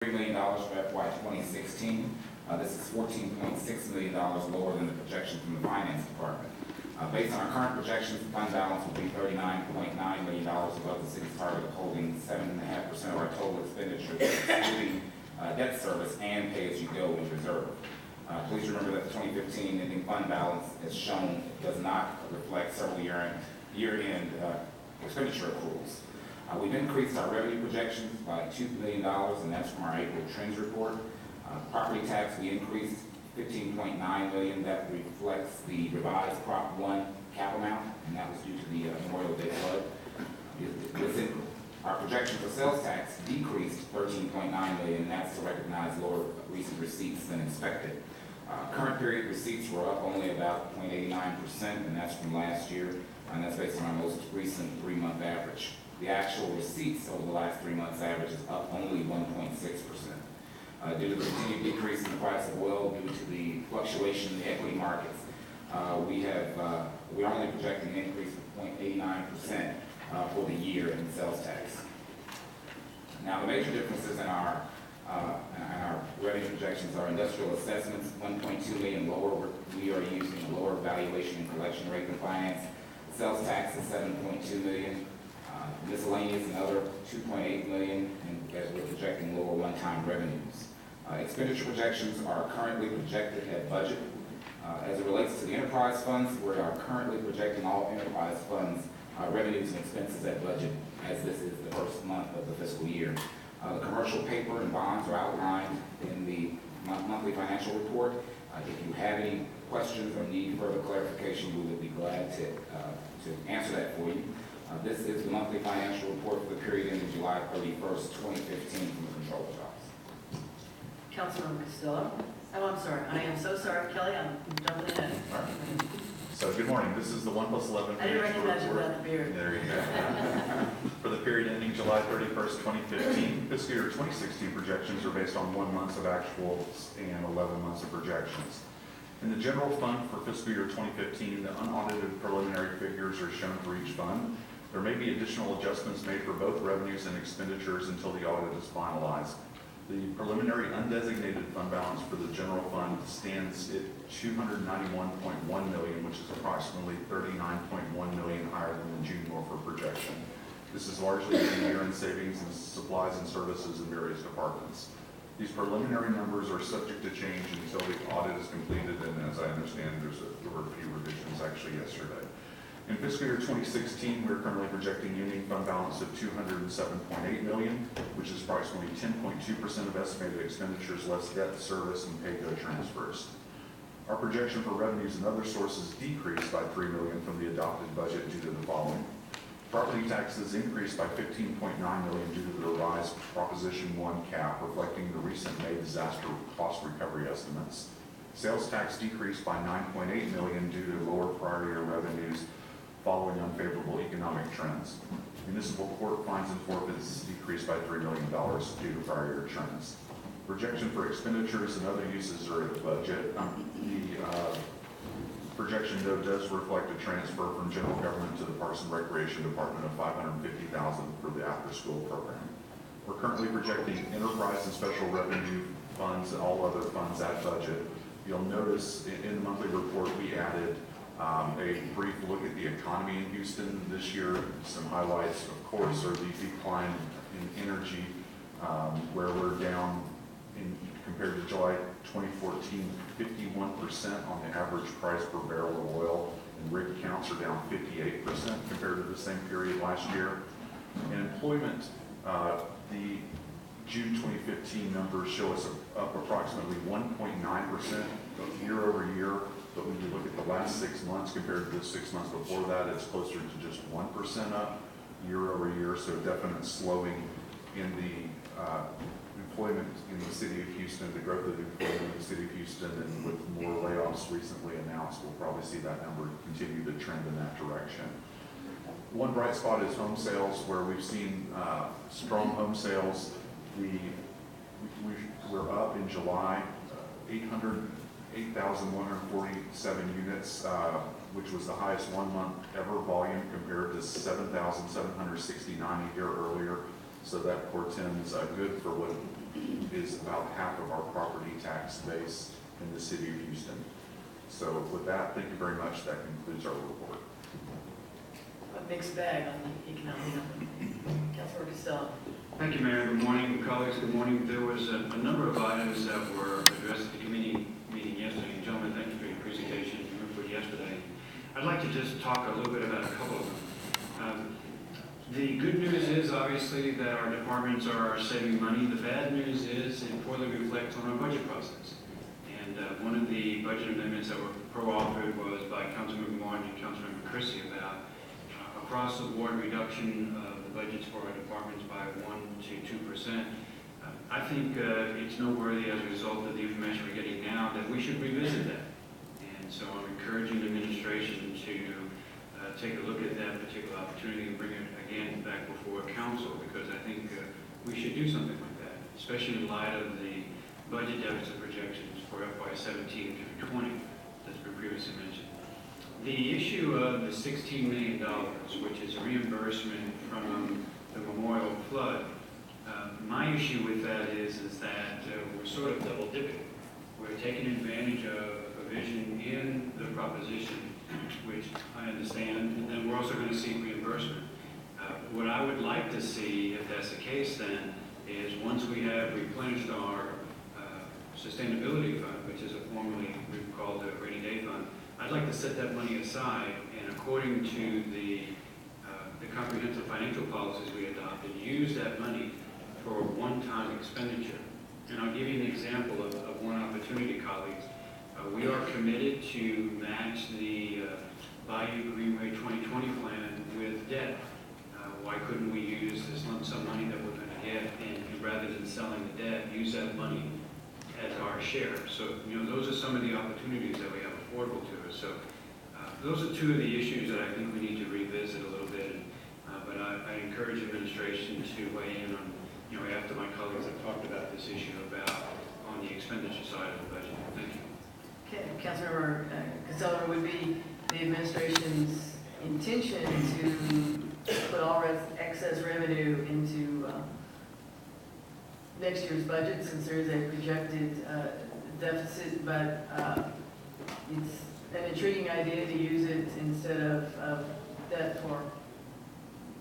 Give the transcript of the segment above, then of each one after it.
$3 million for FY 2016. This is $14.6 million lower than the projection from the finance department. Based on our current projections, the fund balance will be $39.9 million above the city's target of holding 7.5% of our total expenditures, excluding debt service and pay-as-you-go in reserve. Please remember that the 2015 ending fund balance, as shown, does not reflect several year-end expenditure accruals. We've increased our revenue projections by $2 million, and that's from our April trends report. Property tax, we increased $15.9 million. That reflects the revised Prop 1 cap amount, and that was due to the Memorial Day flood. Our projection for sales tax decreased $13.9 million, and that's to recognize lower recent receipts than expected. Current period receipts were up only about 0.89%, and that's from last year, and that's based on our most recent 3-month average. The actual receipts over the last 3 months average is up only 1.6%. Due to the continued decrease in the price of oil due to the fluctuation in the equity markets, we're only projecting an increase of 0.89% for the year in sales tax. Now, the major differences in our revenue projections are industrial assessments, $1.2 million lower. We are using a lower valuation and collection rate than finance. Sales tax is $7.2 million. Miscellaneous and other $2.8 million, and as we're projecting lower one-time revenues. Expenditure projections are currently projected at budget. As it relates to the enterprise funds, we are currently projecting all enterprise funds revenues and expenses at budget, as this is the first month of the fiscal year. The commercial paper and bonds are outlined in the monthly financial report. If you have any questions or need further clarification, we would be glad to answer that for you. This is the monthly financial report for the period ending July 31st, 2015 from the Comptroller's Office. Councilmember Castillo. Oh, I'm sorry. I am so sorry, Kelly. I'm jumping ahead. All right. So good morning. This is the 1+11. I didn't recognize you without the beard. There you go. For the period ending July 31st, 2015, fiscal year 2016 projections are based on 1 month of actuals and 11 months of projections. In the general fund for fiscal year 2015, the unaudited preliminary figures are shown for each fund. There may be additional adjustments made for both revenues and expenditures until the audit is finalized. The preliminary undesignated fund balance for the general fund stands at $291.1 million, which is approximately $39.1 million higher than the June offer projection. This is largely due to year-end savings in supplies and services in various departments. These preliminary numbers are subject to change until the audit is completed, and as I understand, there were a few revisions actually yesterday. In fiscal year 2016, we're currently projecting ending fund balance of $207.8 million, which is approximately 10.2% of estimated expenditures less debt service and pay-go transfers. Our projection for revenues and other sources decreased by $3 million from the adopted budget due to the following. Property taxes increased by $15.9 million due to the revised Proposition 1 cap, reflecting the recent May disaster cost recovery estimates. Sales tax decreased by $9.8 million due to lower prior year revenues following unfavorable economic trends. Municipal court fines and forfeits decreased by $3 million due to prior year trends. Projection for expenditures and other uses are at the budget. The projection, though, does reflect a transfer from general government to the Parks and Recreation Department of $550,000 for the after-school program. We're currently projecting enterprise and special revenue funds and all other funds at budget. You'll notice in the monthly report we added a brief look at the economy in Houston this year. Some highlights, of course, are the decline in energy, where we're down compared to July 2014, 51% on the average price per barrel of oil, and rig counts are down 58% compared to the same period last year. In employment, the June 2015 numbers show us up approximately 1.9% year over year, but when you look at the last 6 months compared to the 6 months before that, it's closer to just 1% up year over year, so definite slowing in the employment in the city of Houston, the growth of employment in the city of Houston, and with more layoffs recently announced, we'll probably see that number continue to trend in that direction. One bright spot is home sales, where we've seen strong home sales. We're up in July, 8,147 units, which was the highest 1 month ever volume compared to 7,769 a year earlier. So that portends good for what is about half of our property tax base in the city of Houston. So with that, thank you very much. That concludes our report. A mixed bag on the economic number. Councilor Costello. Thank you, Mayor. Good morning, colleagues. Good morning. There was a number of items that were addressed at the committee meeting yesterday. And gentlemen, thank you for your presentation and report yesterday. I'd like to just talk a little bit about a couple of them. The good news is obviously that our departments are saving money. The bad news is it poorly reflects on our budget process. And one of the budget amendments that were pro-authored was by Councilmember Martin and Councilmember Christie about across-the-board reduction of the budgets for our departments by 1 to 2%. I think it's noteworthy as a result of the information we're getting now that we should revisit that. And so I'm encouraging the administration to take a look at that particular opportunity and bring it again back before council, because I think we should do something like that, especially in light of the budget deficit projections for FY 17 through 20 that's been previously mentioned. The issue of the $16 million, which is a reimbursement from the Memorial Flood, my issue with that is that we're sort of double dipping. We're taking advantage of a provision in the proposition, which I understand, and then we're also going to seek reimbursement. What I would like to see, if that's the case then, is once we have replenished our sustainability fund, which is a formerly we've called the rainy day fund, I'd like to set that money aside, and according to the comprehensive financial policies we adopted, use that money for one-time expenditure. And I'll give you an example of one opportunity, colleagues. We are committed to match the Bayou Greenway 2020 plan with debt. Why couldn't we use this lump sum money that we're going to get, and rather than selling the debt, use that money as our share? So, those are some of the opportunities that we have affordable to us. So, those are two of the issues that I think we need to revisit a little bit. But I encourage administration to weigh in on, after my colleagues have talked about this issue about on the expenditure side of the budget. Thank you. Okay, Councilmember Costello, would be the administration's intention to put all excess revenue into next year's budget, since there is a projected deficit, but it's an intriguing idea to use it instead of debt for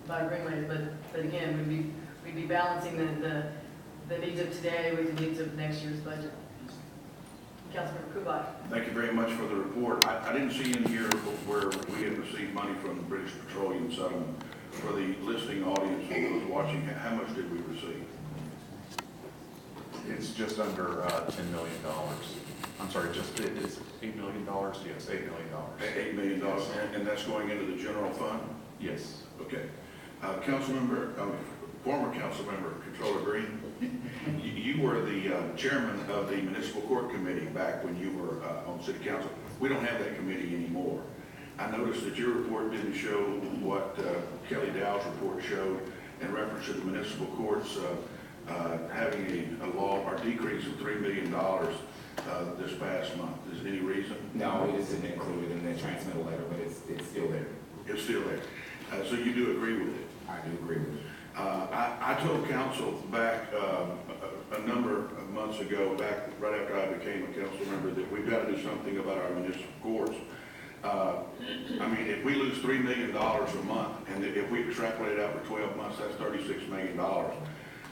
Greenways, but again, we'd be balancing the needs of today with the needs of next year's budget. Councilmember Kubai. Thank you very much for the report. I didn't see in here where we had received money from the British Petroleum Settlement. For the listening audience who was watching, how much did we receive? It's just under $10 million. I'm sorry, it's $8 million? Yes, $8 million. $8 million, and that's going into the general fund? Yes. Okay. Former council member, Comptroller Green, you were the chairman of the municipal court committee back when you were on city council. We don't have that committee anymore. I noticed that your report didn't show what Kelly Dow's report showed in reference to the municipal courts having a law or decrease of $3 million this past month. Is there any reason? No, we just didn't include it in the transmittal letter, but it's still there. It's still there. So you do agree with it? I do agree with it. I told council back a number of months ago, right after I became a council member, that we've got to do something about our municipal courts. If we lose $3 million a month, and if we extrapolate it out for 12 months, that's $36 million.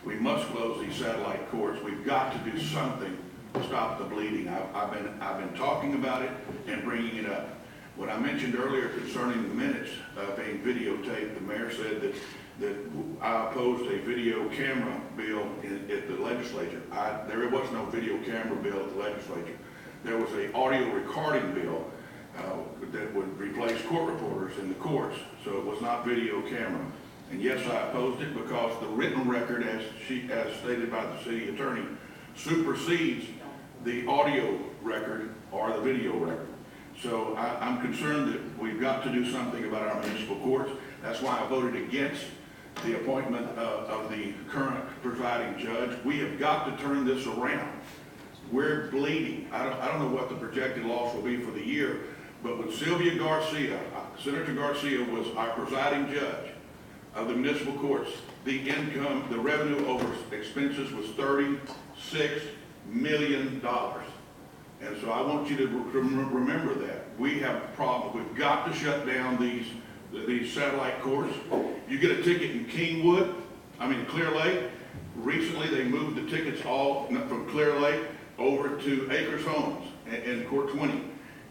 We must close these satellite courts. We've got to do something to stop the bleeding. I've been talking about it and bringing it up. What I mentioned earlier concerning the minutes being videotaped, the mayor said that I opposed a video camera bill at the legislature. There was no video camera bill at the legislature. There was an audio recording bill that would replace court reporters in the courts, so it was not video camera. And yes, I opposed it because the written record, as stated by the city attorney, supersedes the audio record or the video record. So I'm concerned that we've got to do something about our municipal courts. That's why I voted against the appointment of the current presiding judge. We have got to turn this around. We're bleeding. I don't know what the projected loss will be for the year, but with Sylvia Garcia, Senator Garcia was our presiding judge. of the municipal courts, the income, the revenue over expenses was $36 million. And so I want you to remember that. We have a problem. We've got to shut down these satellite courts. You get a ticket in Clear Lake. Recently, they moved the tickets all from Clear Lake over to Acres Homes in Court 20.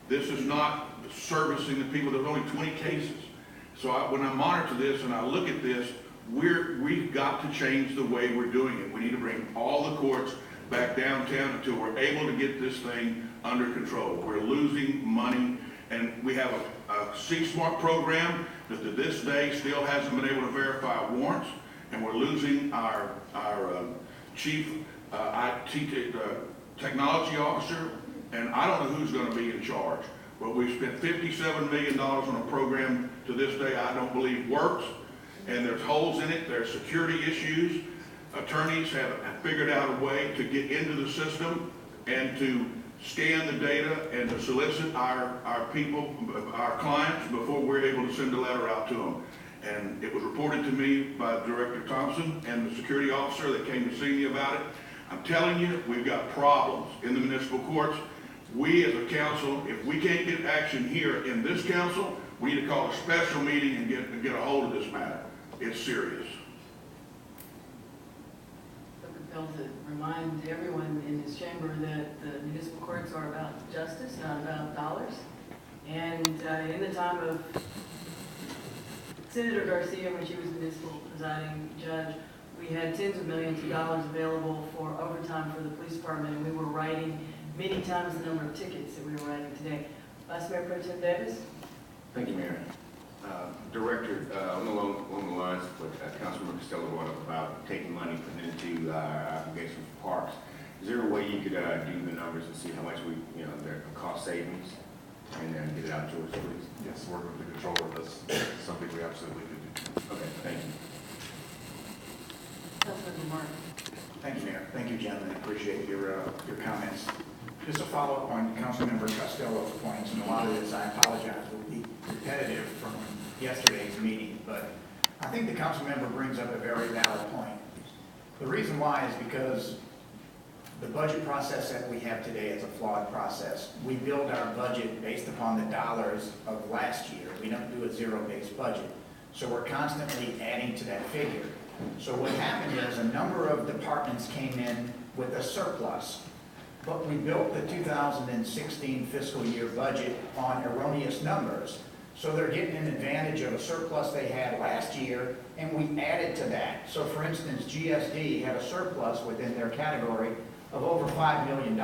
This is not servicing the people. There's only 20 cases. So when I monitor this and I look at this, we've got to change the way we're doing it. We need to bring all the courts back downtown until we're able to get this thing under control. We're losing money, and we have a C-Smart program that to this day still hasn't been able to verify warrants, and we're losing our chief IT technology officer, and I don't know who's going to be in charge. But we've spent $57 million on a program to this day I don't believe works, and there's holes in it, there's security issues. Attorneys have figured out a way to get into the system and to scan the data and to solicit our people, our clients, before we're able to send a letter out to them. And it was reported to me by Director Thompson and the security officer that came to see me about it. I'm telling you, we've got problems in the municipal courts. We as a council, if we can't get action here in this council, we need to call a special meeting and get a hold of this matter. It's serious. To remind everyone in this chamber that the municipal courts are about justice, not about dollars. And in the time of Senator Garcia, when she was municipal presiding judge, we had tens of millions of dollars available for overtime for the police department, and we were writing many times the number of tickets that we were writing today. Vice Mayor Pro Tem Davis? Thank you, Mayor. Director, along the lines of what Councilmember Costello brought up about taking money, putting into our obligation for parks, is there a way you could do the numbers and see how much their cost savings, and then get it out to us, please? Yes, working with the controller, that's something we absolutely could do. Okay, thank you. Councilmember Martin? Thank you, Mayor. Thank you, gentlemen. I appreciate your comments. Just a follow-up on Councilmember Costello's points, and a lot of this, I apologize, will be repetitive from yesterday's meeting, but I think the council member brings up a very valid point. The reason why is because the budget process that we have today is a flawed process. We build our budget based upon the dollars of last year. We don't do a zero-based budget. So we're constantly adding to that figure. So what happened is a number of departments came in with a surplus, but we built the 2016 fiscal year budget on erroneous numbers. So they're getting an advantage of a surplus they had last year, and we added to that. So for instance, GSD had a surplus within their category of over $5 million.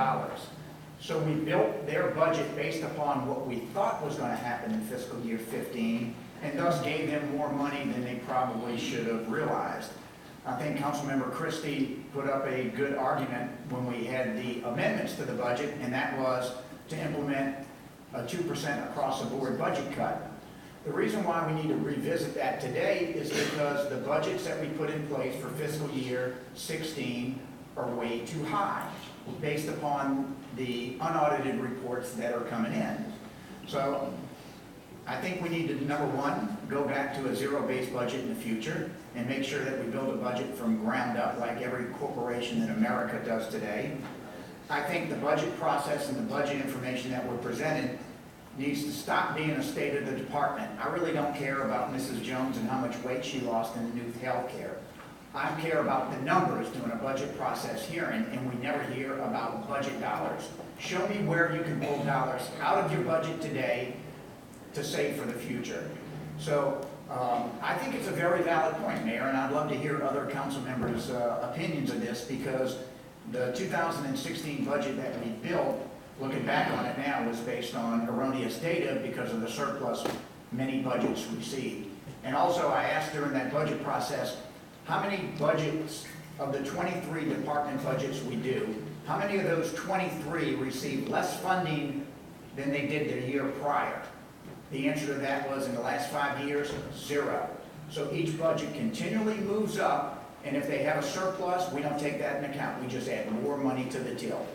So we built their budget based upon what we thought was going to happen in fiscal year 15, and thus gave them more money than they probably should have realized. I think Councilmember Christie put up a good argument when we had the amendments to the budget, and that was to implement a 2% across the board budget cut. The reason why we need to revisit that today is because the budgets that we put in place for fiscal year 16 are way too high based upon the unaudited reports that are coming in. So I think we need to, number one, go back to a zero-based budget in the future and make sure that we build a budget from ground up like every corporation in America does today. I think the budget process and the budget information that we're presented needs to stop being a state of the department. I really don't care about Mrs. Jones and how much weight she lost in the new health care. I care about the numbers during a budget process hearing, and we never hear about budget dollars. Show me where you can pull dollars out of your budget today to save for the future. So I think it's a very valid point, Mayor, and I'd love to hear other council members' opinions of this, because the 2016 budget that we built, looking back on it now, was based on erroneous data because of the surplus many budgets received. And also I asked during that budget process, how many budgets of the 23 department budgets we do, how many of those 23 received less funding than they did the year prior? The answer to that was, in the last 5 years, 0. So each budget continually moves up, and if they have a surplus, we don't take that into account. We just add more money to the till.